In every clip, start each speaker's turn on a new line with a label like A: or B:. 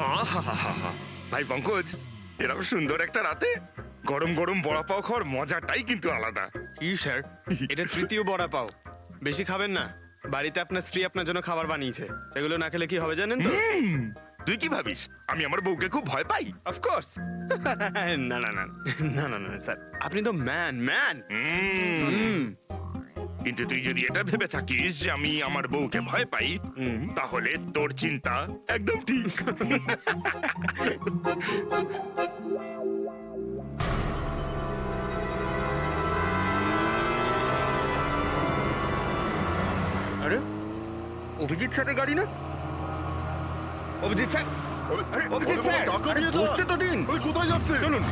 A: আহাহাহা। ভাই পঙ্কজ, এরকম সুন্দর একটা রাতে গরম গরম বড়া পাও খাওয়ার মজাটাই কিন্তু আলাদা।
B: কি স্যার, এটা তৃতীয় বড়া পাও। বেশি খাবেন না, বাড়িতে আপনার স্ত্রী আপনার জন্য খাবার বানিয়েছে। এগুলো না খেলে কি হবে জানেন তো?
A: তুই কি ভাবিস আমি আমার বউকে খুব ভয় পাই?
B: অফকোর্স। না না না না না না স্যার, আপনি তো ম্যান।
A: কিন্তু তুই যদি এটা ভেবে থাকিস যে আমি আমার বউকে ভয় পাই, তাহলে তোর চিন্তা একদম ঠিক।
B: আরে অভিজিৎ স্যারের গাড়ি না? অভিজিৎ স্যার, আরে অভিজিৎ স্যার, আরে বসতে তো দিন।
C: কোথায় যাচ্ছে?
B: চলুন।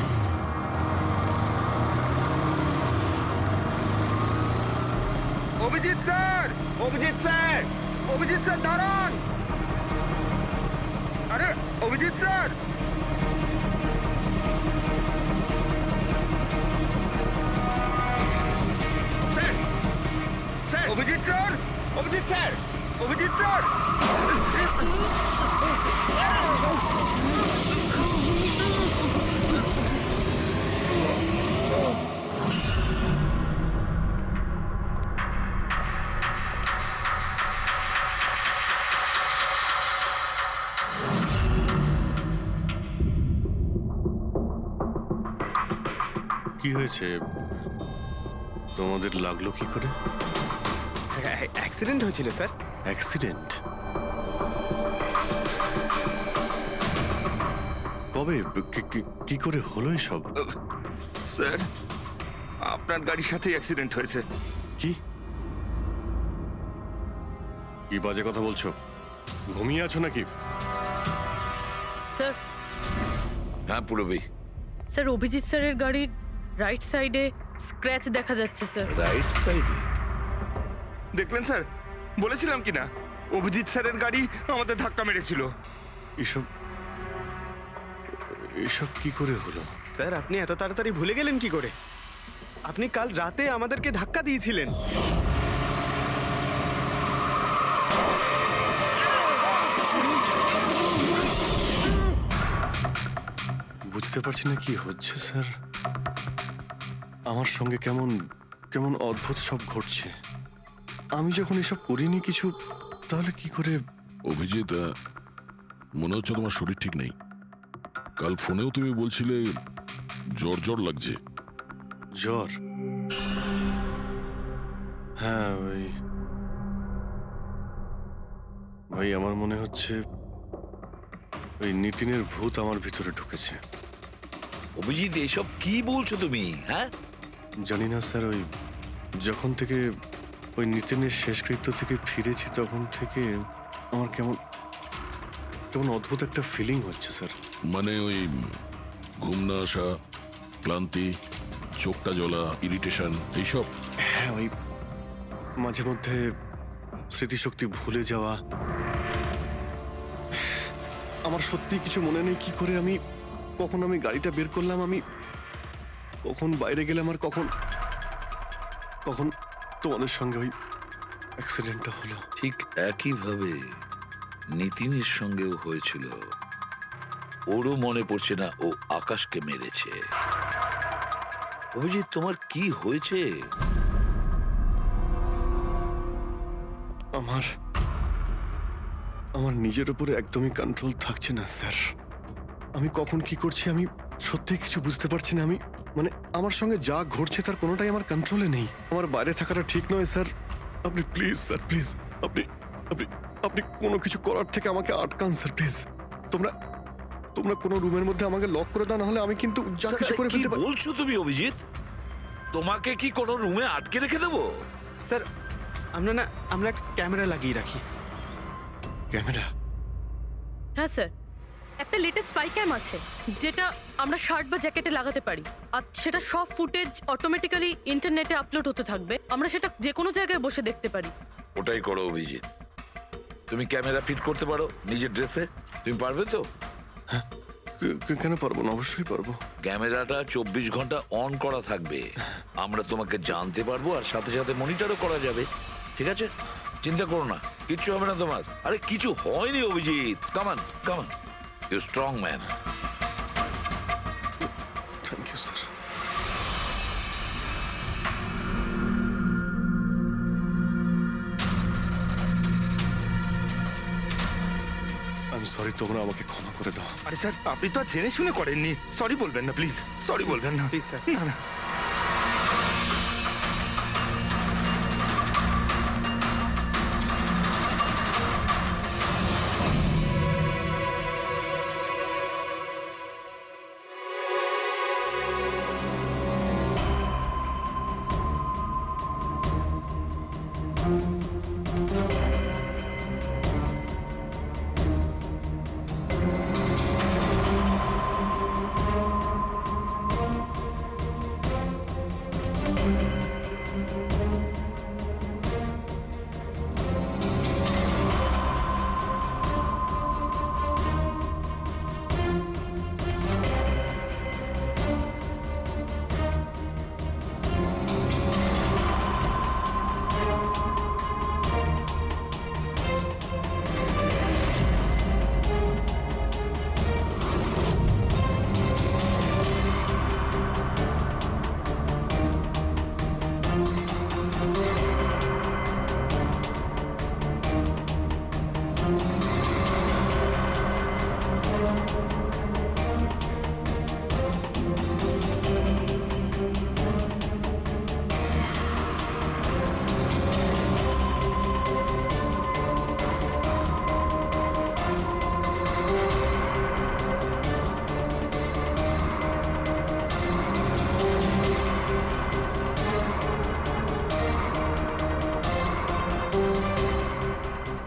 B: Abhijit sir, Abhijit sir, Abhijit sir দাঁড়ান। আরে Abhijit sir, sir, sir, Abhijit sir, Abhijit sir, Abhijit sir.
C: কি হয়েছে? তোমাদের লাগলো কি করে?
B: অ্যাক্সিডেন্ট হয়েছিল স্যার।
C: অ্যাক্সিডেন্ট? কবে? কি করে হলো এসব?
A: স্যার, আপনার গাড়ির সাথে অ্যাক্সিডেন্ট হয়েছে।
C: কি কি বাজে কথা বলছো? ঘুমিয়ে আছো নাকি?
D: স্যার,
E: হ্যাঁ পুরবী।
D: স্যার অভিজিৎ স্যারের গাড়ির রাইট সাইডে স্ক্র্যাচ দেখা যাচ্ছে স্যার।
E: রাইট সাইডে?
A: দেখলেন স্যার, বলেছিলাম কি না অভিজিৎ স্যারের গাড়ি আমাদের ধাক্কা মেরেছিল।
C: এসব এসব কি করে হলো?
B: স্যার, আপনি এত তাড়াতাড়ি ভুলে গেলেন কি করে? আপনি কাল রাতে আমাদেরকে ধাক্কা দিয়েছিলেন।
C: বুঝতে পারছি না কি হচ্ছে স্যার। আমার সঙ্গে কেমন কেমন অদ্ভুত সব ঘটছে। আমি যখন এসব করিনি কিছু, তাহলে কি করে?
F: অভিজিৎ, মনে হচ্ছে তোমার শরীর ঠিক নেই। কাল ফোনেও তুমি বলছিলে জ্বর জ্বর লাগছে।
C: জ্বর? হ্যাঁ ভাই আমার মনে হচ্ছে ওই নিতিনের ভূত আমার ভিতরে ঢুকেছে।
E: অভিজিৎ, এসব কি বলছো তুমি? হ্যাঁ,
C: জানি না স্যার, ওই যখন থেকে ওই নিতিনের শেষকৃত্য থেকে ফিরেছি তখন থেকে আমার কেমন কেমন অদ্ভুত একটা ফিলিং হচ্ছে স্যার।
F: মানে ওই ঘুম না আসা, ক্লান্তি, চোখটা জ্বলা, ইরিটেশন, এইসব?
C: হ্যাঁ, ওই মাঝে মধ্যে স্মৃতিশক্তি ভুলে যাওয়া। আমার সত্যি কিছু মনে নেই কি করে আমি কখন আমি গাড়িটা বের করলাম, আমি কখন বাইরে গেলাম, আর কখন কখন তোমাদের সঙ্গে ওই অ্যাক্সিডেন্টটা হলো।
E: ঠিক একইভাবে নিতিনের সঙ্গেও হয়েছিল। ওরও মনে পড়ছে না ও আকাশকে মেরেছে। অভিজিৎ, তোমার কি হয়েছে?
C: আমার আমার নিজের উপরে একদমই কন্ট্রোল থাকছে না স্যার। আমি কখন কি করছি আমি সত্যি কিছু বুঝতে পারছি না। আমি মানে আমার সঙ্গে যা ঘটছে তার কোনোটাই আমার কন্ট্রোলে নেই। আমার বাইরে থাকাটা ঠিক নয় স্যার। আপনি প্লিজ স্যার, প্লিজ আপনি আপনি আপনি কোনো কিছু করার থেকে আমাকে আটকান স্যার, প্লিজ। তোমরা তোমরা কোনো রুমের মধ্যে আমাকে লক করে দাও, না হলে আমি কিন্তু যা কিছু করে
E: কি
C: ফেলতে পারি।
E: বলছো তুমি অভিজিৎ? তোমাকে কি কোনো রুমে আটকে রেখে দেবো?
B: স্যার, আমরা একটা ক্যামেরা লাগিয়ে রাখি।
C: ক্যামেরা?
D: হ্যাঁ স্যার, একটা লেটেস্ট স্পাই ক্যাম আছে যেটা আমরা শার্ট বা জ্যাকেটে লাগাতে পারি, আর সেটা সব ফুটেজ অটোমেটিক্যালি ইন্টারনেটে আপলোড হতে থাকবে। আমরা সেটা যে কোনো জায়গায় বসে দেখতে পারি।
E: ওটাই করো অভিজিৎ। তুমি ক্যামেরা ফিট করতে পারো নিজের ড্রেসে? তুমি পারবে তো?
C: কেন পারবো না? অবশ্যই পারবো।
E: ক্যামেরাটা 24 ঘন্টা অন করা থাকবে। আমরা তোমাকে জানতে পারবো, আর সাথে সাথে মনিটরও করা যাবে। ঠিক আছে, চিন্তা করো না, কিচ্ছু হবে না তোমার। আরে কিছু হয়নি Abhijit, come on come on. You strong man.
C: Thank you sir. আমি সরি, তোমরা আমাকে ক্ষমা করে দাও।
A: আরে স্যার, আপনি তো আর জেনে শুনে করেননি। সরি বলবেন না প্লিজ, সরি বলবেন না
B: প্লিজ স্যার।
A: না না।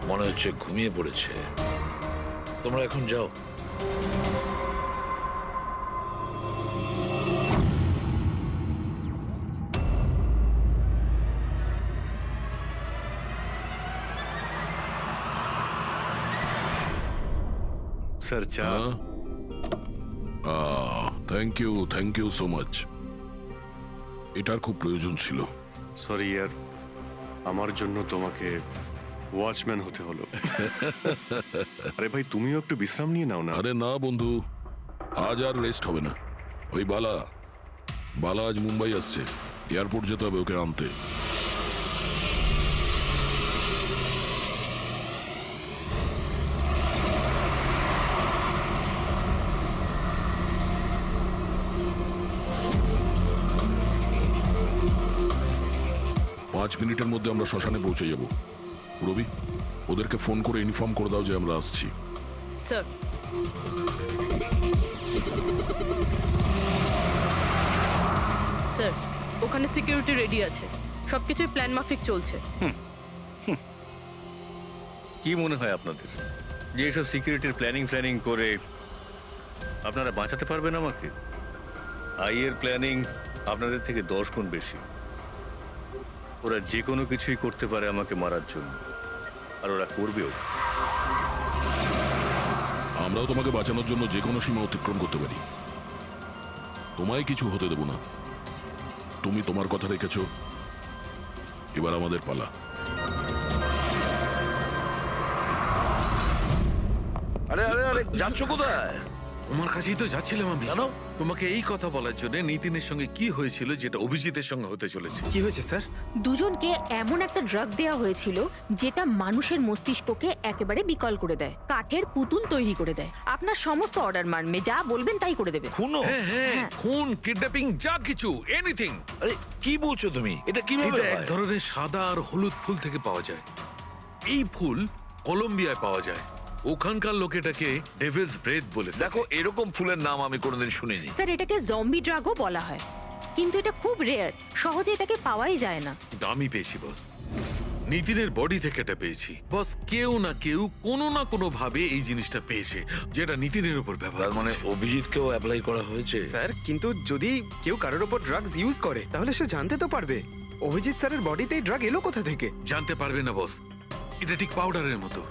E: মনে হচ্ছে ঘুমিয়ে পড়েছে। তোমরা এখন যাও।
C: স্যার চা।
F: Thank you so much. এটার খুব প্রয়োজন ছিল।
C: সরি ইয়ার, আমার জন্য তোমাকে ওয়াচম্যান হতে হলো। আরে ভাই, তুমিও একটু বিশ্রাম নিয়ে নাও না।
F: আরে না বন্ধু, আজ আর রেস্ট হবে না। ওই বালা আজ মুম্বাই আসছে, এয়ারপোর্ট যেতে হবে ওকে আনতে। পাঁচ মিনিটের মধ্যে আমরা শ্মশানে পৌঁছে যাব। রবি, ওদেরকে ফোন করে ইনফর্ম করে দাও যে আমরা আসছি।
D: স্যার, স্যার ওখানে সিকিউরিটি রেডি আছে, সবকিছুই প্ল্যান মাফিক চলছে।
B: কি মনে হয় আপনাদের যে এসব সিকিউরিটির প্ল্যানিং করে আপনারা বাঁচাতে পারবেন আমাকে? আইয়ের প্ল্যানিং আপনাদের থেকে 10 গুণ বেশি। ওরা যে কোনো কিছুই করতে পারে আমাকে মারার জন্য, আর ওরা করবেও।
F: আমরাও তোমাকে বাঁচানোর জন্য যে কোনো সীমা অতিক্রম করতে পারি। তোমায় কিছু হতে দেব না। তুমি তোমার কথা রেখেছো, এবার আমাদের পালা।
E: আরে আরে আরে, যাচ্ছ কোথায়?
G: তোমার কাছেই তো যাচ্ছিলাম আমি।
E: জানো
G: তোমাকে এই কথা বলার জন্য নিতিনের সঙ্গে কি হয়েছিল যেটা অভিজিতের সঙ্গে হতে চলেছে।
H: কি হয়েছে স্যার?
I: দুজনকে এমন একটা ড্রাগ দেওয়া হয়েছিল যেটা মানুষের মস্তিষ্ককে একেবারে বিকল করে দেয়, কাঠের পুতুল তৈরি করে দেয়। আপনার সমস্ত অর্ডার মানবে, যা বলবেন তাই করে দেবে।
E: খুনো?
G: হ্যাঁ হ্যাঁ, খুন, কিডন্যাপিং, যা কিছু, এনিথিং।
E: আরে কি বলছো তুমি? এটা কিভাবে
G: এটা এক
E: হয়?
G: ধরনের সাদা আর হলুদ ফুল থেকে পাওয়া যায়। এই ফুল কলম্বিয়ায় পাওয়া যায়। ওখানকার লোক এটাকে ডেভিলস ব্রেথ বলে থাকে।
E: দেখো, এরকম ফুলের নাম আমি কোনোদিন শুনিনি।
I: স্যার, এটাকে জম্বি ড্রাগও বলা হয়, কিন্তু এটা খুব রেয়ার, সহজে এটাকে পাওয়াই যায় না।
G: দামি পেয়েছি বস, নিতিনের বডি থেকে এটা পেয়েছি বস। কেউ না কেউ কোনো না কোনো ভাবে এই জিনিসটা পেয়েছে যেটা নিতিনের উপর ব্যবহার
E: তার মানে
G: করেছে।
E: অভিজিৎকেও অ্যাপ্লাই করা হয়েছে?
H: স্যার, কিন্তু যদি কেউ কারোর ওপর ড্রাগস ইউজ করে তাহলে সে জানতে তো পারবে অভিজিৎ স্যারের বডিতে এই ড্রাগ এলো কোথা থেকে।
G: জানতে পারবে না বস। এটা ঠিক পাউডারের মতো,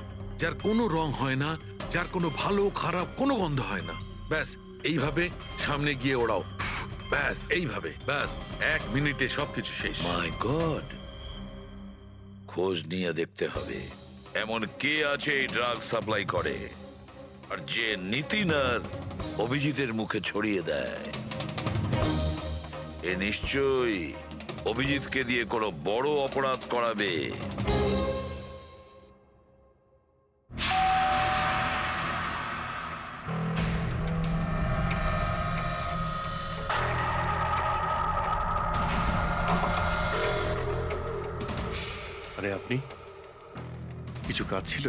G: যার কোনো রং হয় না, যার কোনো ভালো খারাপ কোনো গন্ধ হয় না। ব্যাস এইভাবে সামনে গিয়ে ওড়াও, ব্যাস এইভাবে, ব্যাস 1 মিনিটে সবকিছু শেষ।
E: মাই গড, খোঁজ নিয়ে দেখতে হবে এমন কে আছে এই ড্রাগ সাপ্লাই করে। আর যে নিতিন আর অভিজিতের মুখে ছড়িয়ে দেয়, এ নিশ্চয়ই অভিজিৎকে দিয়ে কোনো বড় অপরাধ করাবে।
C: আরে আপনি কিছু কাজ ছিল?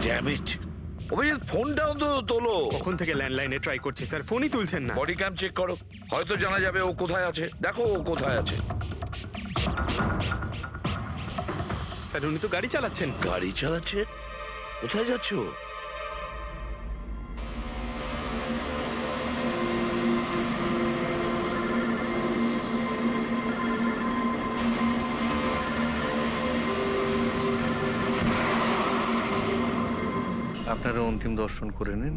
E: Damn it! অভিজিৎ ফোনটাও তো তোলো।
H: কখন থেকে ল্যান্ডলাইনে ট্রাই করছি স্যার, ফোনই তুলছেন না।
E: বডি ক্যাম চেক করো, হয়তো জানা যাবে ও কোথায় আছে। দেখো ও কোথায় আছে।
H: স্যার উনি তো গাড়ি চালাচ্ছেন।
E: গাড়ি চালাচ্ছে? কোথায় যাচ্ছ?
B: আপনারা অন্তিম দর্শন করে নিন।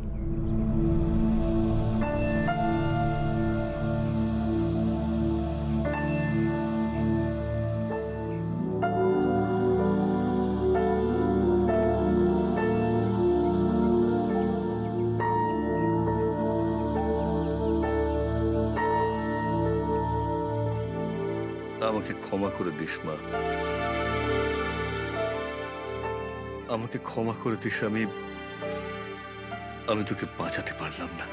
B: আমাকে ক্ষমা করে দিস মা, আমাকে ক্ষমা করে দিস। আমি তোকে বাঁচাতে পারলাম না।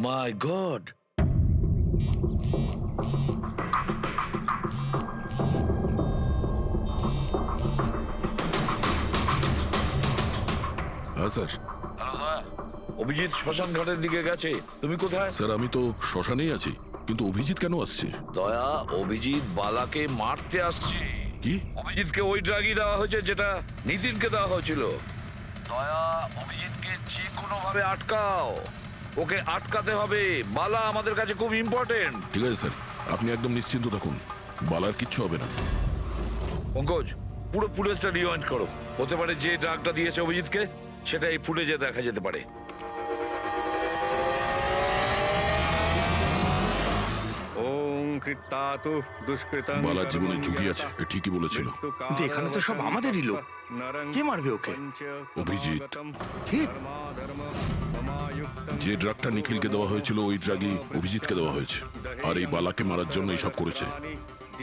E: মাই গড!
F: হ্যাঁ স্যার।
E: অভিজিৎ শ্মশান ঘাটের দিকে গেছে। তুমি কোথায়?
F: স্যার আমি তো শ্মশানেই আছি, কিন্তু অভিজিৎ কেন আসছে?
E: দয়া, অভিজিৎ বালাকে মারতে আসছে।
F: কি?
E: অভিজিৎকে ওই ড্রাগই দেওয়া হয়েছে যেটা নিতিনকে দেওয়া হয়েছিল। দয়া, অভিজিৎকে যে কোনো ভাবে আটকাও। ওকে আটকাতে হবে। বালা আমাদের কাছে খুব ইম্পর্টেন্ট।
F: ঠিক আছে স্যার, আপনি একদম নিশ্চিন্ত থাকুন, বালার কিচ্ছু হবে না।
E: পঙ্কজ, পুরো ফুটেজটা রিওয়াইন্ড করো। হতে পারে যে ড্রাগটা দিয়েছে অভিজিৎকে সেটা এই ফুটেজে দেখা যেতে পারে।
B: ওম কৃত্তাতু দুষ্কৃতং।
F: বালার জীবনে ঝুঁকি আছে, এ ঠিকই বলেছিল।
H: কিন্তু এখানে তো সব আমাদেরই লোক। কে মারবে ওকে?
F: অভিজিৎ।
H: কি?
F: যে ড্রাগটা নিখিলকে দেওয়া হয়েছিল ওই ড্রাগই অভিজিৎকে দেওয়া হয়েছে, আর এই বালাকে মারার জন্য এইসব করেছে।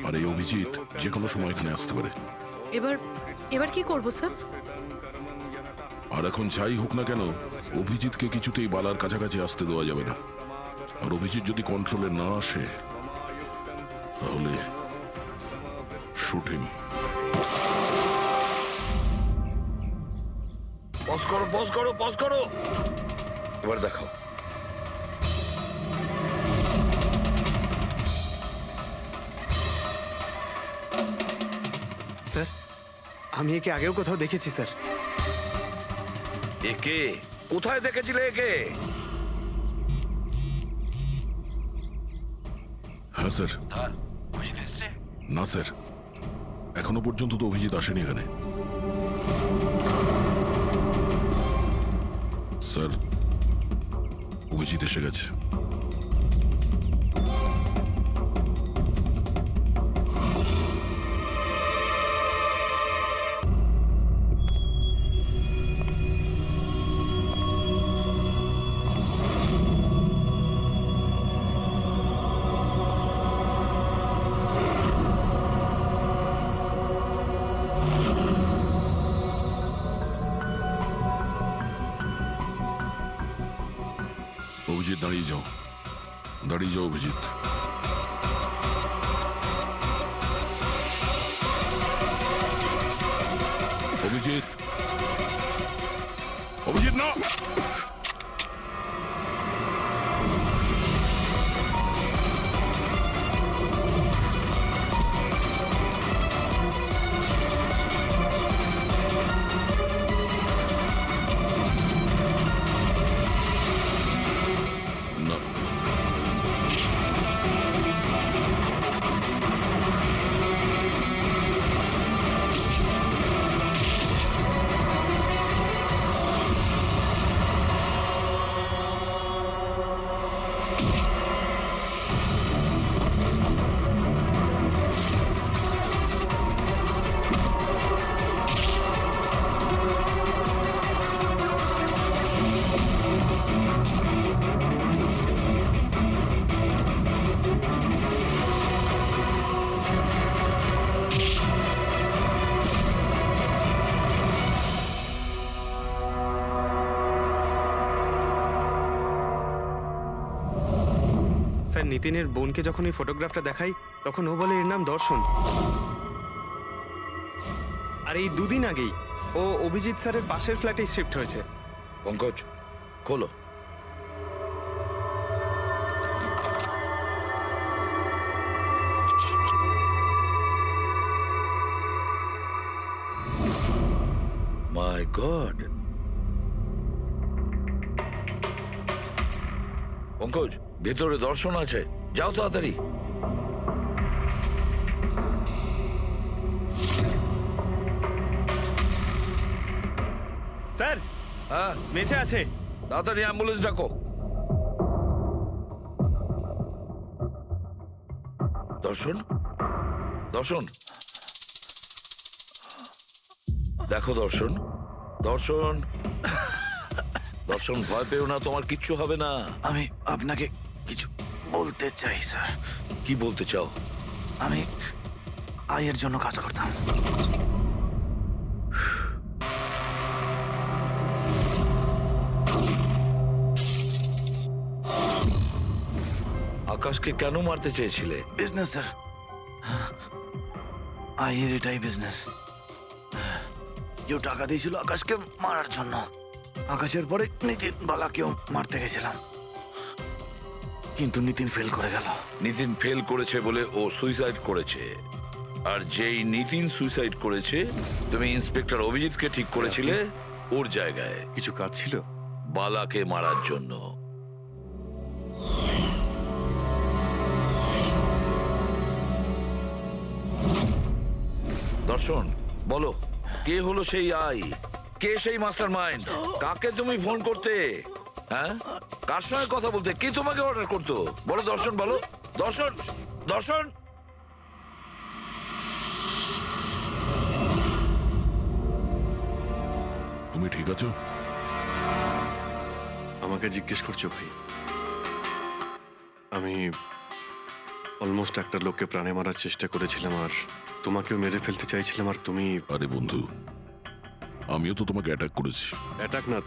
F: আর এই অভিজিৎ যে কোনো সময় এখানে আসতে পারে।
D: এবার কি করব স্যার?
F: আর এখন যাই হোক না কেন, অভিজিৎকে কিছুতেই বালার কাছাকাছি আসতে দেওয়া যাবে না। আর অভিজিৎ যদি কন্ট্রোলে না আসে তাহলে শুটিং।
E: পজ করো, পজ করো, পজ করো। এবার দেখাও।
H: স্যার আমি একে আগেও কোথাও দেখেছি স্যার।
E: একে কোথায় দেখেছিলে একে?
F: হ্যাঁ স্যার।
E: হ্যাঁ, অভিজিৎ এসছে?
F: না স্যার, এখনো পর্যন্ত তো অভিজিৎ আসেনি এখানে। স্যার, অভিজিৎ এসে গেছে। অভিজিৎ দাঁড়িয়ে যাও, দাঁড়িয়ে যাও অভিজিৎ। অভিজিৎ, অভিজিৎ না। না,
H: স্যার নিতিনের বোনকে যখন এই ফটোগ্রাফটা দেখাই তখন ও বলে এর নাম দর্শন। আর এই দুদিন আগেই ও অভিজিৎ স্যারের পাশের ফ্ল্যাটে শিফট হয়েছে।
E: পঙ্কজ, খোলো। মাই গড, পঙ্কজ, ভেতরে দর্শন আছে, যাও তাড়াতাড়ি।
H: স্যার
E: হ্যাঁ,
H: বেঁচে আছে।
E: তাড়াতাড়ি অ্যাম্বুলেন্স ডাকো। দর্শন, দর্শন, দেখো দর্শন, দর্শন, দর্শন, ভয় পেও না, তোমার কিচ্ছু হবে না।
J: আমি আপনাকে কিছু বলতে চাই স্যার।
E: কি বলতে চাও?
J: আমি আয়ের জন্য কাজ করতাম।
E: আকাশকে কেন মারতে চেয়েছিলে?
J: বিজনেস স্যার, আয়ের এটাই বিজনেস। কেউ টাকা দিয়েছিল আকাশকে মারার জন্য। আকাশের পরে নিতিন বালাকেও মারতে গেছিলাম, কিন্তু নিতিন ফেল করে গেল।
E: নিতিন ফেল করেছে বলে ও সুইসাইড করেছে। আর যেই নিতিন সুইসাইড করেছে, তুমি ইন্সপেক্টর অভিজিৎকে ঠিক করেছিলে ওর জায়গায়
C: কিছু কাজ ছিল?
E: বালাকে মারার জন্য। দর্শন, বলো, কে হলো সেই আই? কে সেই মাস্টার মাইন্ড? কাকে তুমি ফোন করতে? হ্যাঁ, কার সঙ্গে কথা বলতে? কে তোমাকে অর্ডার করতো? বলো দর্শন, বলো। দর্শন, দর্শন।
F: তুমি ঠিক আছো?
C: আমাকে জিজ্ঞেস করছো ভাই? আমি অলমোস্ট একটা লোককে প্রাণে মারার চেষ্টা করেছিলাম, আর তোমাকেও মেরে ফেলতে চাইছিলাম, আর তুমি...
F: আরে বন্ধু, আমিও তো তোমাকে অ্যাটাক করেছি।
C: অ্যাটাক না,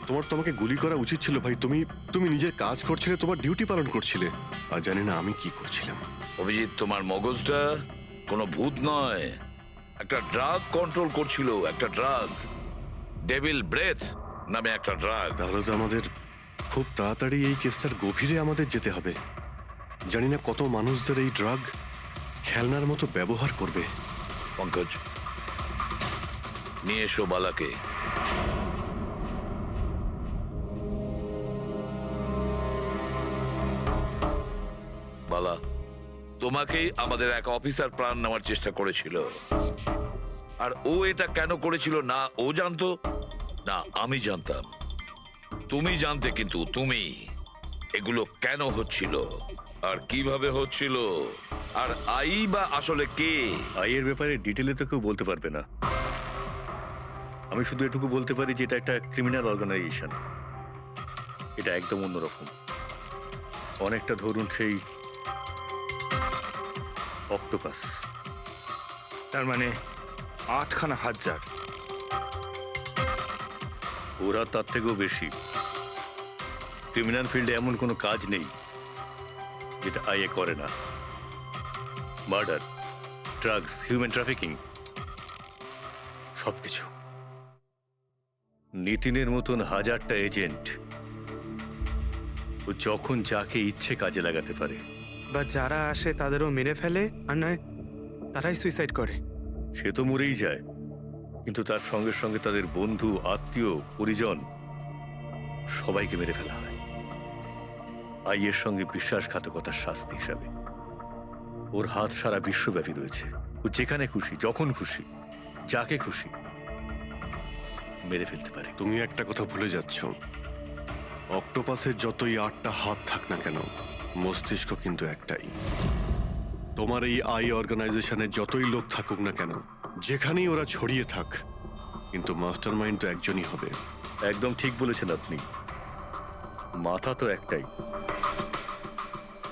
C: তোমার তোমাকে গুলি করা উচিত ছিল ভাই। তুমি নিজের কাজ করছিলে, তোমার ডিউটি পালন করছিলে, আর জানি না আমি কি করছিলাম।
E: অভিজিৎ, তোমার মগজটা কোনো ভূত নয়, একটা ড্রাগ কন্ট্রোল করছিল। একটা ড্রাগ, ডেভিল ব্রেথ নামে একটা ড্রাগ।
C: তাহলে তো আমাদের খুব তাড়াতাড়ি এই কেসটার গভীরে আমাদের যেতে হবে। জানি না কত মানুষদের এই ড্রাগ খেলনার মতো ব্যবহার করবে।
E: পঙ্কজ, নিয়ে এসো বালাকে। বালা, তোমাকেই আমাদের এক অফিসার প্রাণ নেওয়ার চেষ্টা করেছিল। আর ও এটা কেন করেছিল না ও জানতো, না আমি জানতাম। তুমি জানতে, কিন্তু তুমি এগুলো কেন হচ্ছিল আর কিভাবে হচ্ছিল, আর আই বা আসলে কে?
B: আইয়ের ব্যাপারে ডিটেলে তো কেউ বলতে পারবে না। আমি শুধু এটুকু বলতে পারি যে এটা একটা ক্রিমিনাল অর্গানাইজেশন। এটা একদম অন্যরকম, অনেকটা ধরুন সেই অক্টোপাস।
A: তার মানে 8খানা হাজার।
B: ওরা তার থেকেও বেশি। ক্রিমিনাল ফিল্ডে এমন কোনো কাজ নেই যেটা আইএ করে না। মার্ডার, ড্রাগস, হিউম্যান ট্রাফিকিং, সবকিছু। নিতিনের মতন হাজারটা এজেন্ট ও যখন যাকে ইচ্ছে কাজে লাগাতে পারে।
H: বা যারা আসে তাদেরও মেরে ফেলে, আর নয় তারাই সুইসাইড করে।
B: সে তো মরেই যায়, কিন্তু তার সঙ্গে সঙ্গে তাদের বন্ধু, আত্মীয়, পরিজন সবাইকে মেরে ফেলা হয় আইয়ের সঙ্গে বিশ্বাসঘাতকতার শাস্তি হিসাবে। ওর হাত সারা বিশ্বব্যাপী রয়েছে। ও যেখানে খুশি, যখন খুশি, যাকে খুশি মেরে ফেলতে পারে।
C: তুমি একটা কথা ভুলে যাচ্ছ, অক্টোপাসের যতই 8টা হাত থাক না কেন, মস্তিষ্ক কিন্তু একটাই। তোমার এই আই অর্গানাইজেশনের যতই লোক থাকুক না কেন, যেখানেই ওরা ছড়িয়ে থাক, কিন্তু মাস্টার মাইন্ড তো একজনই হবে।
B: একদম ঠিক বলেছেন আপনি। মাথা তো একটাই,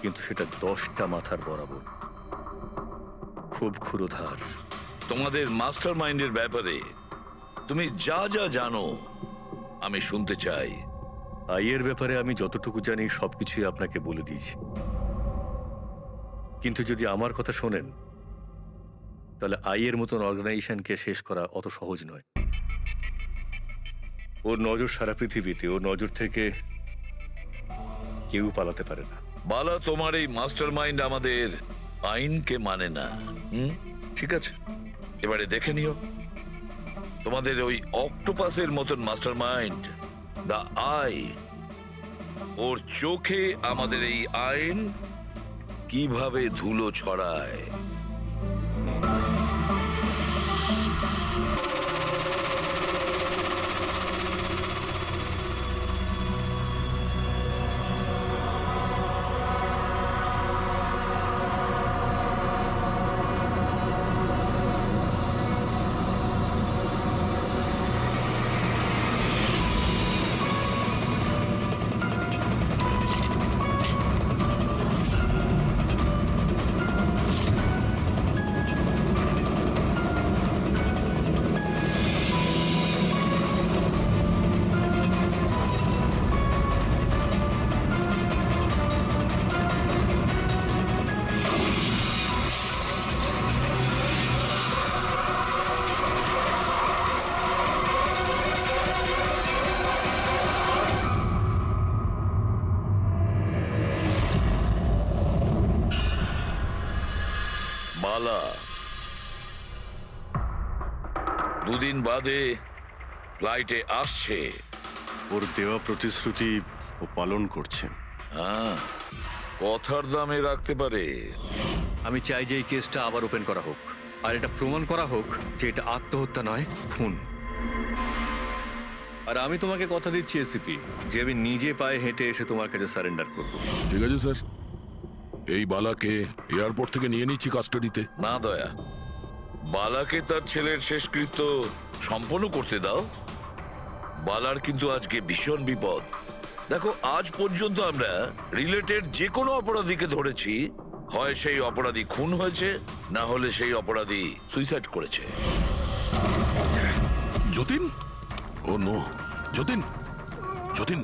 B: কিন্তু সেটা 10টা মাথার বরাবর, খুব ক্ষুরোধার।
E: তোমাদের মাস্টার মাইন্ডের ব্যাপারে তুমি যা যা জানো আমি শুনতে চাই।
B: আইয়ের ব্যাপারে আমি যতটুকু জানি সবকিছুই আপনাকে বলে দিয়েছি, কিন্তু যদি আমার কথা শোনেন তাহলে আইয়ের মতন অর্গানাইজেশনকে শেষ করা অত সহজ নয়। ওর নজর সারা পৃথিবীতে, ওর নজর থেকে কেউ পালাতে পারে না।
E: বালা, তোমার এই মাস্টার মাইন্ড আমাদের আইনকে মানে না। ঠিক আছে, এবারে দেখে নিও তোমাদের ওই অক্টোপাসের মতন মাস্টার মাইন্ড দা আই, ওর চোখে আমাদের এই আইন কিভাবে ধুলো ছড়ায়। বালা, দুদিন বাদে ফ্লাইটে আসছে।
C: ওর দেওয়া প্রতিশ্রুতি ও পালন করছে।
E: হ্যাঁ, কথার দামে রাখতে পারে।
B: আমি চাই যে এই কেসটা আবার ওপেন করা হোক, আর এটা প্রমাণ করা হোক যে এটা আত্মহত্যা নয়, খুন। আর আমি তোমাকে কথা দিচ্ছি এসিপি, যে আমি নিজে পায়ে হেঁটে এসে তোমার কাছে সারেন্ডার করব।
F: ঠিক আছে স্যার, এই বালাকে এয়ারপোর্ট থেকে নিয়ে নিচ্ছি কাস্টাডিতে।
E: না দয়া, বালাকে তার ছেলের শেষকৃত্য সম্পন্ন করতে দাও। বালার কিন্তু আজকে ভীষণ বিপদ। দেখো, আজ পর্যন্ত আমরা রিলেটেড যে কোনো অপরাধীকে ধরেছি, হয় সেই অপরাধী খুন হয়েছে, না হলে সেই অপরাধী সুইসাইড করেছে।
F: যতীন, ও নো, যতীন, যতীন।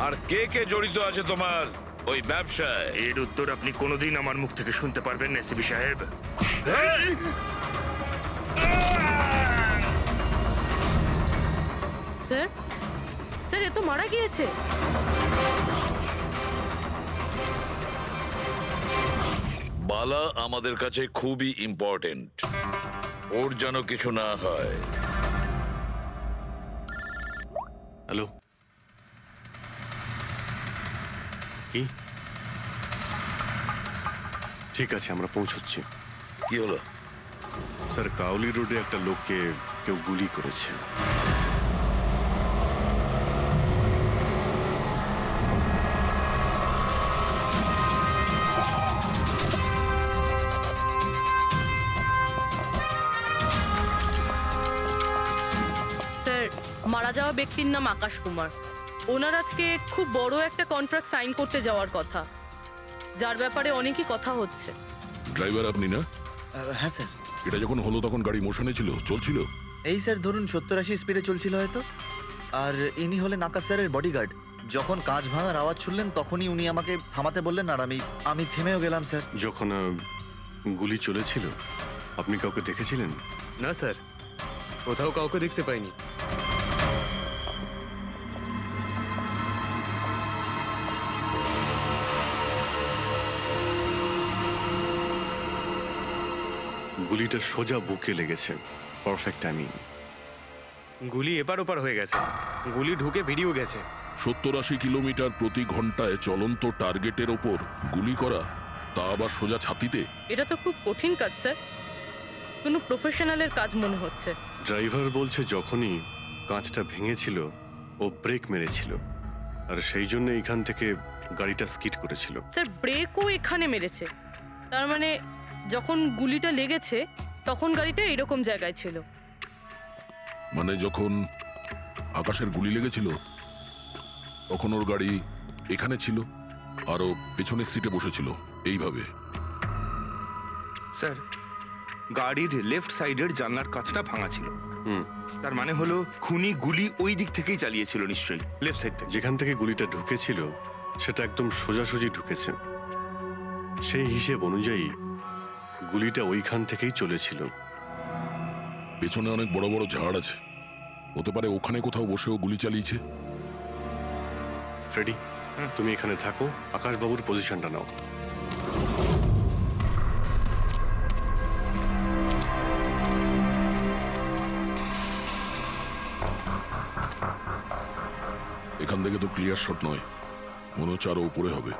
E: আর কে কে জড়িত আছে তোমার ওই ব্যবসায়?
A: এর উত্তর আপনি কোনোদিন আমার মুখ থেকে শুনতে পারবেন না এসিপি সাহেব।
D: স্যার, স্যার, এ তো মারা গিয়েছে।
E: বালা আমাদের কাছে খুবই ইম্পর্টেন্ট, ওর যেন কিছু না হয়।
C: হ্যালো, কি? ঠিক আছে, আমরা পৌঁছচ্ছি।
E: কি হলো?
C: স্যার, কাউলি রোডে একটা লোককে কেউ গুলি করেছে।
D: স্যার, মারা যাওয়া ব্যক্তির নাম আকাশ কুমার। ওনার আজকে খুব বড় একটা কন্ট্রাক্ট সাইন করতে যাওয়ার কথা, যার ব্যাপারে অনেকই কথা হচ্ছে।
F: ড্রাইভার আপনি না?
J: হ্যাঁ স্যার।
F: এটা যখন হলো তখন গাড়ি মোশনে ছিল, চলছিল?
J: এই স্যার ধরুন 70-80 স্পিডে চলছিল হয়তো। আর ইনি হলেন আকাশ স্যারের বডিগার্ড। যখন কাঁচ ভাঙার আওয়াজ শুনলেন তখনই উনি আমাকে থামাতে বললেন, আর আমি থেমেও গেলাম স্যার।
C: যখন গুলি চলেছিল আপনি কাউকে দেখেছিলেন?
H: না স্যার, কোথাও কাউকে দেখতে পাইনি।
C: গুলিটা সোজা বুকে লেগেছে, পারফেক্ট টাইমিং।
H: গুলি এপার ওপার হয়ে গেছে, গুলি ঢুকে বেরিয়েও গেছে।
F: 70-80 কিলোমিটার প্রতি ঘন্টায় চলন্ত টার্গেটের ওপর গুলি করা, তা আবার সোজা ছাতিতে।
D: এটা তো খুব কঠিন কাজ স্যার, কোনো প্রফেশনালের কাজ মনে হচ্ছে।
C: ড্রাইভার বলছে যখনই কাঁচটা ভেঙেছিল ও ব্রেক মেরেছিল, আর সেই জন্য এখান থেকে গাড়িটা স্কিড করেছিল।
D: স্যার ব্রেকও এখানে মেরেছে, তার মানে যখন গুলিটা লেগেছে তখন গাড়িটা এরকম জায়গায় ছিল।
F: মানে যখন আকাশের গুলি লেগেছিল তখন ওর গাড়ি এখানে ছিল আর ও পেছনের সিটে বসেছিল এইভাবে।
A: স্যার, গাড়ির লেফট সাইডের জানলার কাঁচটা ভাঙা ছিল।
C: হুম,
A: তার মানে হলো খুনি গুলি ওই দিক থেকেই চালিয়েছিল, নিশ্চয়ই লেফট সাইড থেকে।
C: যেখান থেকে গুলিটা ঢুকেছিল সেটা একদম সোজাসুজি ঢুকেছে। সেই হিসেব অনুযায়ী গুলিটা ওইখান থেকেই চলেছিল।
F: পেছনে অনেক বড় বড় ঝাড় আছে, হতে পারে ওখানে কোথাও বসেও গুলি চালিয়েছে।
C: ফ্রেডি, তুমি এখানে থাকো, আকাশবাবুর পজিশনটা নাও।
F: এখান থেকে তো ক্লিয়ার শট নয়, মনে হচ্ছে আরো উপরে হবে।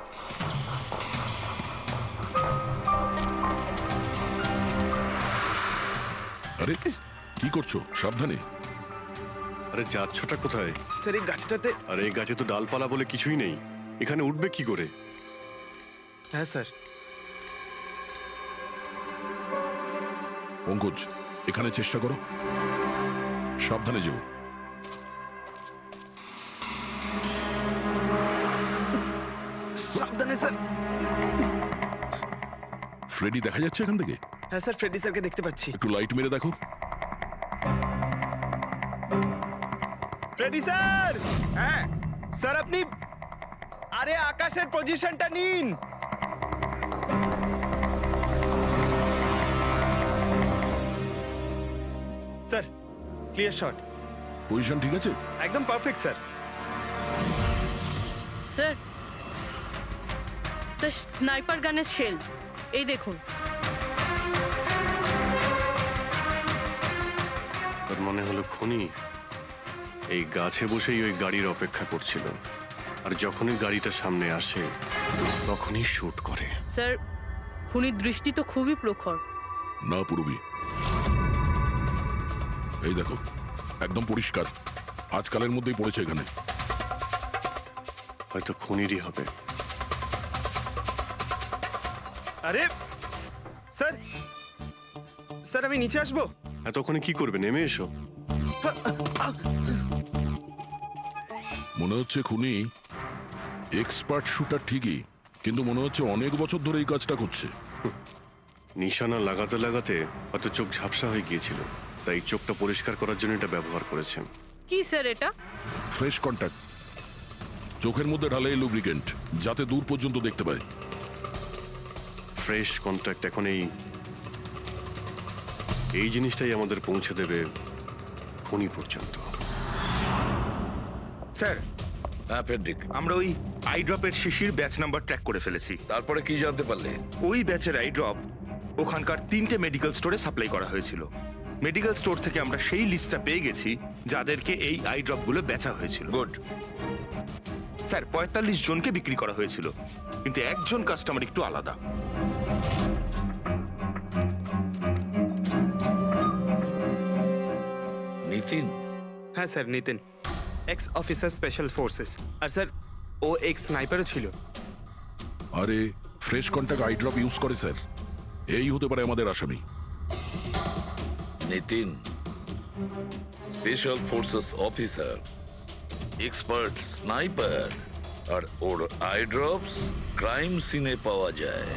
F: আরে কি করছো? সাবধানে।
C: আরে যাচ্ছটা কোথায়?
H: স্যার এই গাছটাতে।
C: আরে এই গাছে তো ডালপালা বলে কিছুই নেই, এখানে উঠবে কি করে?
H: হ্যাঁ স্যার।
F: পঙ্কজ, এখানে চেষ্টা করো, সাবধানে যেও।
H: সাবধানে স্যার।
F: ফ্রেডি দেখা যাচ্ছে এখান থেকে?
H: হ্যাঁ স্যার, ফ্রেডি স্যারকে দেখতে পাচ্ছি।
F: একটু লাইট মেরে দেখো।
H: Freddie sir! হ্যাঁ স্যার, আপনি আরে আকাশের পজিশনটা নিন। Sir clear shot.
F: পজিশন ঠিক আছে?
H: একদম perfect sir.
D: Sir, sir sniper গানের শেল এই দেখুন।
C: তার মানে হলো খুনি এই গাছে বসেই ওই গাড়ির অপেক্ষা করছিল, আর যখনই গাড়িটা সামনে আসে তখনই শুট করে।
D: স্যার খুনির দৃষ্টি তো খুবই প্রখর।
F: না পুরবি, এই দেখো একদম পরিষ্কার, আজকালের মধ্যেই পড়েছে এখানে।
C: হয়তো খুনিরই হবে।
H: আরে স্যার, স্যার আমি নিচে আসবো?
C: এতক্ষণে কি করবে? নেমে এসো।
F: মনে হচ্ছে খুনি এক্সপার্ট শুটার ঠিকই, কিন্তু মনে হচ্ছে অনেক বছর ধরে এই কাজটা করছে।
C: নিশানা লাগাতে লাগাতে হয়তো চোখ ঝাপসা হয়ে গিয়েছিল, তাই চোখটা পরিষ্কার করার জন্য এটা ব্যবহার করেছেন।
D: কি স্যার এটা?
F: ফ্রেশ কন্ট্যাক্ট, চোখের মধ্যে ঢালে এই লুব্রিকেন্ট যাতে দূর পর্যন্ত দেখতে পায়।
C: ফ্রেশ কন্ট্যাক্ট এখন এই জিনিসটাই আমাদের পৌঁছে দেবে খুনি পর্যন্ত।
A: স্যার,
E: হ্যাঁ পেন্ডিক,
A: আমরা ওই আই ড্রপের শিশির ব্যাচ নাম্বার ট্র্যাক করে ফেলেছি।
E: তারপরে কি জানতে পারলে?
A: ওই ব্যাচের আই ড্রপ ওখানকার 3টে মেডিকেল স্টোরে সাপ্লাই করা হয়েছিল। মেডিকেল স্টোর থেকে আমরা সেই লিস্টটা পেয়ে গেছি যাদেরকে এই আই ড্রপগুলো বেচা হয়েছিল।
E: গুড।
A: স্যার 45 জনকে বিক্রি করা হয়েছিল, কিন্তু একজন কাস্টমার একটু আলাদা।
E: নিতিন?
H: হ্যাঁ sir, Nitin, ex officer special forces. আর স্যার ও এক্স স্নাইপারও ছিল।
F: আরে fresh contact eye drop use করে স্যার, এই হতে পারে আমাদের আসামি।
E: Nitin special forces officer, expert sniper, আর ওর আই ড্রপস ক্রাইম সিনে পাওয়া যায়।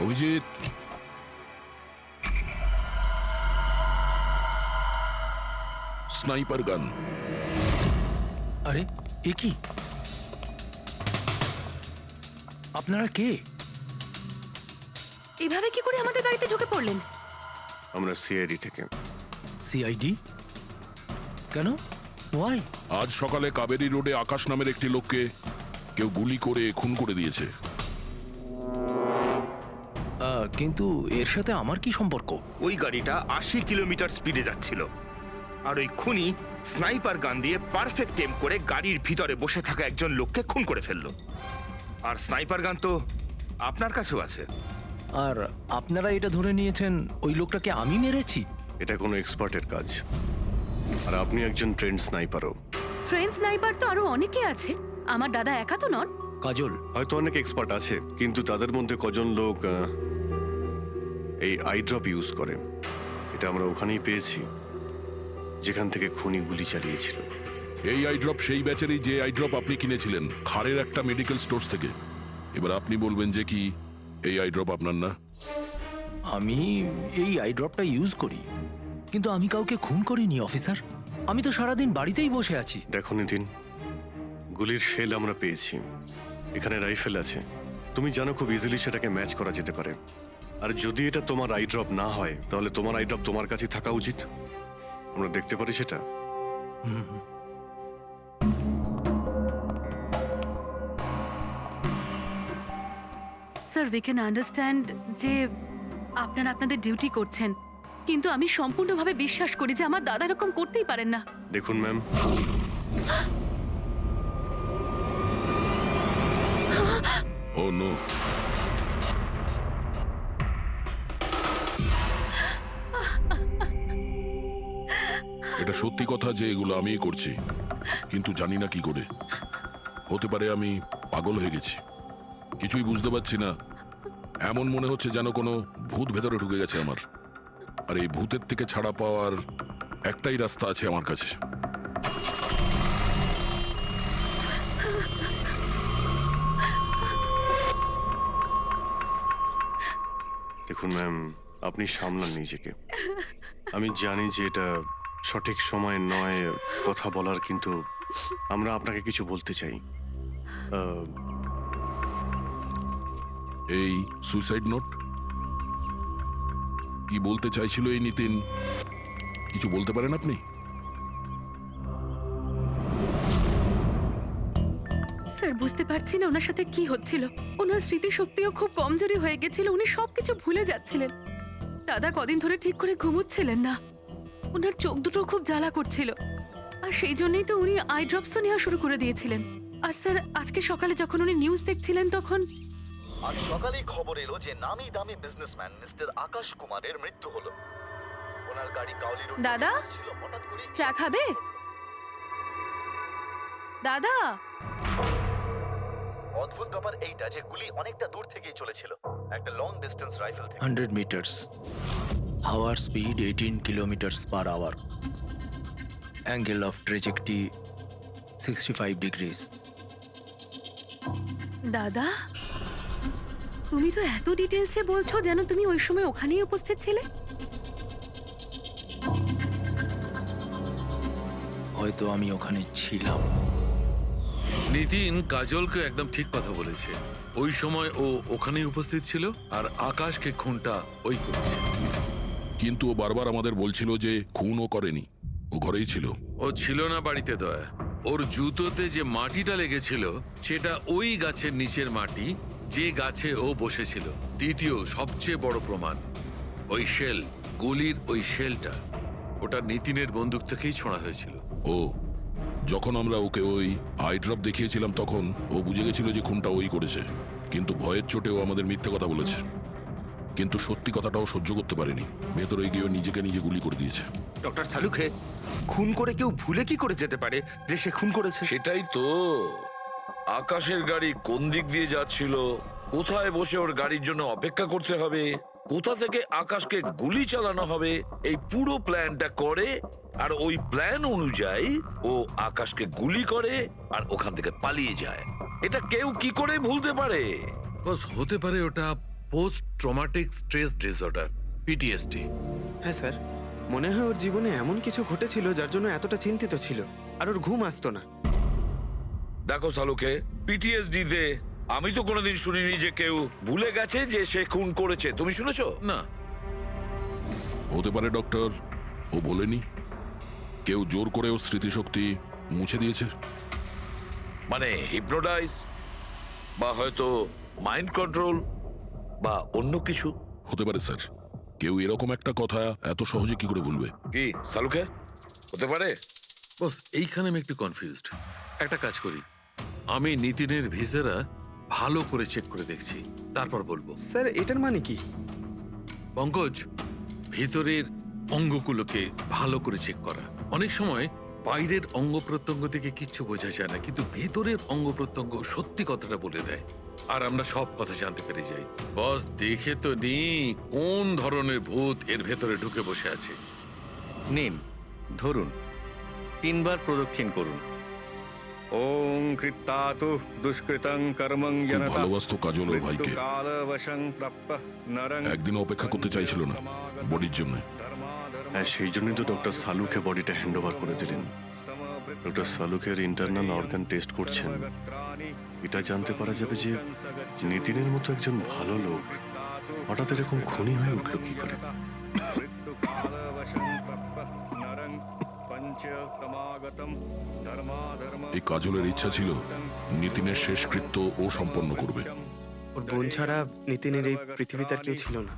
F: অভিজিৎ, স্নাইপার গান।
J: আরে এ কি? আপনারা কে?
I: এভাবে কি করে আমাদের বাড়িতে ঢুকে পড়লেন?
C: আমরা সিআইডি থেকে।
J: সিআইডি? কেন? ওয়াই?
F: আজ সকালে কাবেরী রোডে আকাশ নামের একটি লোককে কেউ গুলি করে খুন করে দিয়েছে।
J: কিন্তু এর সাথে আমার কি সম্পর্ক?
A: ওই গাড়িটা 80 কিলোমিটার স্পিডে যাচ্ছিল, আর ওই খুনি স্নাইপার গান দিয়ে পারফেক্ট এম করে গাড়ির ভিতরে বসে থাকা একজন লোককে খুন করে ফেললো। আর স্নাইপার গান তো আপনার কাছেও আছে।
J: আর আপনারা এটা ধরে নিয়েছেন ওই লোকটাকে আমি মেরেছি?
C: এটা কোনো এক্সপার্টের কাজ, আর আপনি একজন ট্রেন্ড স্নাইপারও।
I: ট্রেন স্নাইপার তো আরো অনেকে আছে, আমার দাদা একা তো নন।
J: কাজল,
C: হয়তো অনেক এক্সপার্ট আছে, কিন্তু তাদের মধ্যে কজন লোক এই আই ড্রপ ইউজ করে, এটা আমরা ওখানেই পেয়েছি যেখান থেকে খুনি গুলি চালিয়েছিল।
F: এই আই ড্রপ সেই ব্যাচেরই যে আই ড্রপ আপনি কিনেছিলেন খারের একটা মেডিকেল স্টোর থেকে। এবার আপনি বলবেন যে কি এই আই ড্রপ আপনার না?
J: আমি এই আই ড্রপটা ইউজ করি, কিন্তু আমি কাউকে খুন করিনি অফিসার। আমি তো সারাদিন বাড়িতেই বসে আছি।
C: দেখো নিতিন, গুলির শেল আমরা পেয়েছি, এখানে রাইফেল আছে, তুমি জানো খুব ইজিলি সেটাকে ম্যাচ করা যেতে পারে। আর যদি এটা তোমার আই ড্রপ না হয়, তাহলে তোমার আই ড্রপ তোমার কাছে থাকা উচিত। আমরা দেখতে পারি সেটা।
I: স্যার, উই ক্যান আন্ডারস্ট্যান্ড যে আপনারা আপনাদের ডিউটি করছেন, কিন্তু আমি সম্পূর্ণভাবে বিশ্বাস করি যে আমার দাদা এরকম করতেই পারেন না।
C: দেখুন ম্যাম,
F: ও নো, এটা সত্যি কথা যে এগুলো আমিই করছি, কিন্তু জানি না কি করে। হতে পারে আমি পাগল হয়ে গেছি, কিছুই বুঝতে পারছি না। এমন মনে হচ্ছে যেন কোনো ভূত ভেতরে ঢুকে গেছে আমার। আর এই ভূতের থেকে ছাড়া পাওয়ার একটাই রাস্তা আছে আমার কাছে।
C: দেখুন ম্যাম, আপনি সামলান নিজেকে। আমি জানি যে এটা সঠিক সময় নয় কথা বলার, কিন্তু আমরা আপনাকে কিছু বলতে চাই।
F: এই সুইসাইড নোট কি বলতে চাইছিল এই নিতিন? কিছু বলতে পারেন আপনি?
I: স্যার, বুঝতে পারছি না ওনার সাথে কি হচ্ছিল। ওনার স্মৃতিশক্তিও খুব কমজোরি হয়ে গেছিল, উনি সবকিছু ভুলে যাচ্ছিলেন। দাদা কদিন ধরে ঠিক করে ঘুমোচ্ছিলেন না, ওনার চোখ দুটো খুব জ্বালা করছিল, আর সেই জন্যই তো উনি আই ড্রপসও নেওয়া শুরু করে দিয়েছিলেন। আর স্যার, আজকে সকালে যখন উনি নিউজ দেখছিলেন তখন
K: আজ সকালেই খবর এলো যে নামি দামি বিজনেসম্যান মিস্টার আকাশ কুমারের মৃত্যু হলো। ওনার গাড়ি কাউলি রোড
I: দাদা,
K: ছিল, হঠাৎ করে
I: চা খাবে? দাদা,
K: অদ্ভুত ব্যাপার এইটা যে গুলি অনেকটা দূর থেকেই চলেছিল, একটা লং ডিস্টেন্স রাইফেল থেকে।
J: 100 মিটার্স, হাওয়ার speed 18 kilometres per hour, angle of trajectory 65 degrees.
I: দাদা, তুমি তো এত ডিটেলসে বলছো যেন তুমি ওই সময় ওখানেই উপস্থিত ছিলে।
J: হয়তো আমি ওখানে ছিলাম।
G: নিতিন কাজলকে একদম ঠিক কথা বলেছে। ওই সময় ও ওখানেই উপস্থিত ছিল, আর আকাশকে খুনটা ওই করেছে।
F: কিন্তু ও বারবার আমাদের বলছিল যে খুন ও করেনি, ও ঘরেই ছিল।
G: ও ছিল না বাড়িতে দয়া। ওর জুতোতে যে মাটিটা লেগেছিল সেটা ওই গাছের নিচের মাটি যে গাছে ও বসেছিল। দ্বিতীয় সবচেয়ে বড় প্রমাণ, ওই শেল, গুলির ওই শেলটা, ওটা নিতিনের বন্দুক থেকেই ছোঁড়া হয়েছিল।
F: ও যখন আমরা ওকে ওই আই ড্রপ দেখিয়েছিলাম তখন ও বুঝে গেছিল যে খুনটা ওই করেছে, কিন্তু ভয়ের চোটে ও আমাদের মিথ্যে কথা বলেছে। কিন্তু সত্যি কথাটাও সহ্য করতে পারেনি, ভেতরে গিয়ে নিজেকে নিজে গুলি করে দিয়েছে।
A: ডক্টর সালুখে, খুন করে কেউ ভুলে কি করে যেতে পারে যে সে খুন করেছে?
E: সেটাই তো। আকাশের গাড়ি কোন দিক দিয়ে যাচ্ছিল, কোথায় বসে ওর গাড়ির জন্য অপেক্ষা করতে হবে, কোথা থেকে আকাশকে গুলি চালানো হবে, এই পুরো প্ল্যানটা করে, আর ওই প্ল্যান অনুযায়ী ও আকাশকে গুলি করে আর ওখান থেকে পালিয়ে যায়। এটা কেউ কি করে ভুলতে পারে?
G: বস, হতে পারে ওটা post traumatic stress disorder, PTSD.
H: হ্যাঁ স্যার, মনে হয় ওর জীবনে এমন কিছু ঘটেছিল যার জন্য এতটা চিন্তিত ছিল, আর ওর ঘুম আসতো না।
E: দেখো সালুকে, পিটিএসডি তে আমি তো কোনোদিন শুনিনি যে কেউ ভুলে গেছে যে সে খুন করেছে। তুমি শুনেছো?
G: না,
F: হতে পারে ডক্টর, ও বলেনি, কেউ জোর করে ওর স্মৃতিশক্তি মুছে দিয়েছে।
E: মানে হিপনোটাইজ, বা হয়তো মাইন্ড কন্ট্রোল, বা অন্য কিছু।
F: হতে পারে স্যার, কেউ এরকম একটা কথা এত সহজে কি করে ভুলবে?
E: কি সালুকে, হতে পারে?
G: বস এইখানে আমি একটু কনফিউজড। একটা কাজ করি, আমি নিতিনের ভিসারা ভালো করে চেক করে দেখছি, তারপর বলবো।
H: স্যার এটার মানে কি?
G: পঙ্কজ, ভিতরের অঙ্গগুলোকে ভালো করে চেক করা। অনেক সময় বাইরের অঙ্গ প্রত্যঙ্গ থেকে কিচ্ছু বোঝা যায় না, কিন্তু ভেতরের অঙ্গ প্রত্যঙ্গ সত্যি কথাটা বলে দেয়, আর আমরা সব কথা জানতে পেরে যাই। বস দেখে তো নি কোন ধরনের ভূত এর ভেতরে ঢুকে বসে আছে।
B: নিন, ধরুন, 3 বার প্রদক্ষিণ করুন। ওং কৃত্তাতু দুষ্কৃতং কর্মং
F: খুব
B: জনতা
F: ভালোবাসতো কাজল ওর ভাইকে।
B: মৃত্যুকালবশং প্রাপ্যঃ নরং
F: একদিনও অপেক্ষা করতে চাইছিল না বডির জন্য।
C: হ্যাঁ, সেই জন্যই তো ডক্টর সালুকে বডিটা হ্যান্ড ওভার করে দিলেন। ডক্টর সালুকের ইন্টারনাল অর্গান টেস্ট করছেন। এটা জানতে পারা যাবে যে নিতিনের মতো একজন ভালো লোক হঠাৎ এরকম খুনি হয়ে উঠলো কি করে।
F: এই কাজলের ইচ্ছা ছিল নিতিনের শেষকৃত্য ও সম্পন্ন করবে।
H: ওর বোন ছাড়া নিতিনের এই পৃথিবীতে আর কেউ ছিল না।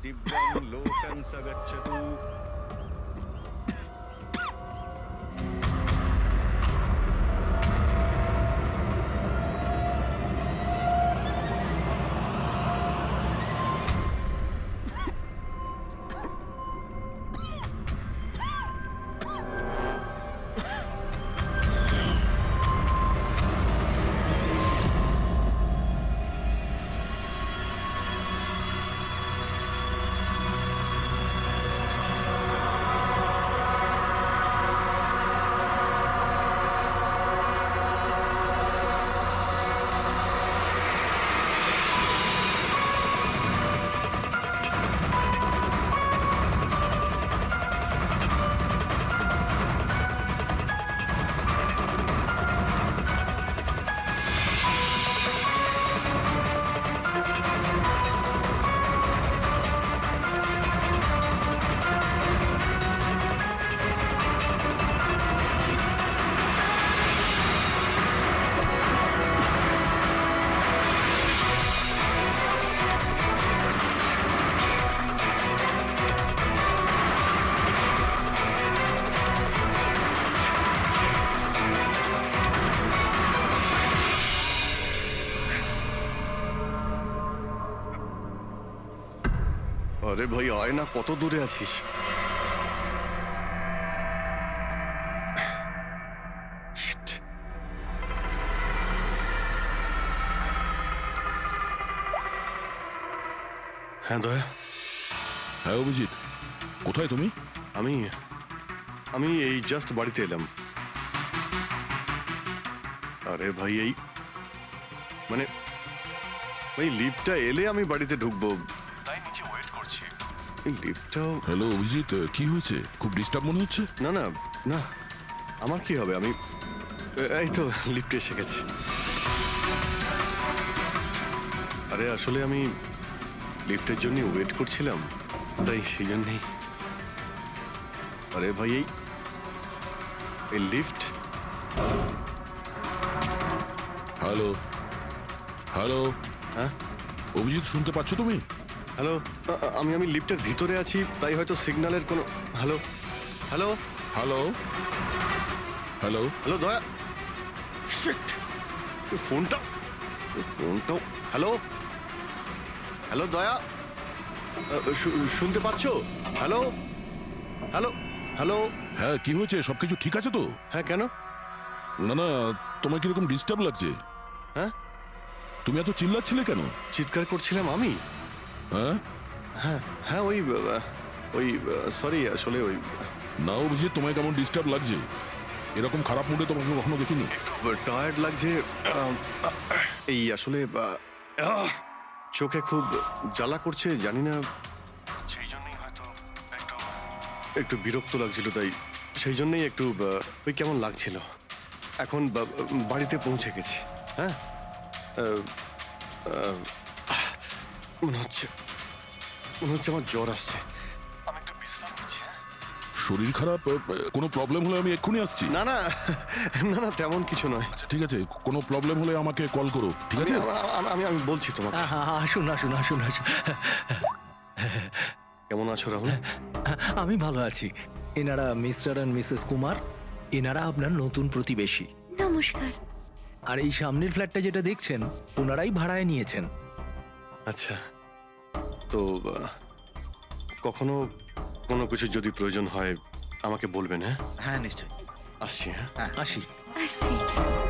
C: আরে ভাই আয় না, কত দূরে আছিস? Shit. হ্যাঁ দয়া,
F: হ্যাঁ অভিজিৎ, কোথায় তুমি?
C: আমি আমি এই জাস্ট বাড়িতে এলাম। আরে ভাই এই মানে ওই লিফটটা এলে আমি বাড়িতে ঢুকবো, তাই নিচে ওয়েট করছি। এই লিফটটাও
F: হ্যালো অভিজিৎ, কি হয়েছে? খুব ডিস্টার্ব মনে হচ্ছে।
C: না না না, আমার কি হবে, আমি এই তো লিফটে এসে গেছি। আরে আসলে আমি লিফটের জন্য ওয়েট করছিলাম, তাই সেই জন্যেই। আরে ভাই এই লিফট।
F: হ্যালো হ্যালো,
C: হ্যাঁ
F: অভিজিৎ শুনতে পাচ্ছ তুমি?
C: হ্যালো, আমি লিফটের ভিতরে আছি, তাই হয়তো সিগন্যালের কোনো। Hello hello
F: hello hello
C: hello দয়া, শিট, ফোনটা ফোনটাও। হ্যালো হ্যালো দয়া, শুনতে পাচ্ছো? Hello hello hello.
F: হ্যাঁ, কি হয়েছে? সবকিছু ঠিক আছে তো?
C: হ্যাঁ কেন?
F: না না, তোমার কিরকম ডিস্টার্ব লাগছে?
C: হ্যাঁ,
F: তুমি এত চিল্লাচ্ছিলে কেন?
C: চিৎকার করছিলাম আমি?
F: হ্যাঁ
C: হ্যাঁ হ্যাঁ, ওই সরি, আসলে ওই
F: না অভিজিৎ, তোমায় কেমন ডিস্টার্ব লাগছে? এরকম খারাপ মুডে তোমাকে কখনো দেখিনি।
C: টায়ার্ড লাগছে। এই আসলে চোখে খুব জ্বালা করছে, জানি না সেই জন্যই হয়তো একটু বিরক্ত লাগছিল, তাই সেই জন্যই একটু ওই কেমন লাগছিল। এখন বাড়িতে পৌঁছে গেছি। হ্যাঁ, মনে হচ্ছে আমার জ্বর আসছে। আমি একটু বিশ্রাম নিচ্ছি।
F: শরীর খারাপ, কোনো প্রবলেম হলে আমি এক্ষুনি আসছি।
C: না না না না, তেমন কিছু নয়।
F: ঠিক আছে, কোনো প্রবলেম হলে আমাকে কল করো, ঠিক আছে?
C: আমি আমি বলছি তোমাকে।
J: আসুন আসুন আসুন আসুন।
C: কেমন আছো রাহুল?
J: আমি ভালো আছি। এনারা মিস্টার অ্যান্ড মিসেস কুমার। এনারা আপনার নতুন প্রতিবেশী।
I: নমস্কার।
J: আর এই সামনের ফ্ল্যাটটা যেটা দেখছেন, ওনারাই ভাড়ায় নিয়েছেন।
C: আচ্ছা, তো কখনো কোনো কিছু যদি প্রয়োজন হয় আমাকে বলবেন। হ্যাঁ
J: হ্যাঁ নিশ্চয়ই।
C: আসছি। হ্যাঁ
J: আসি।
I: আসছি।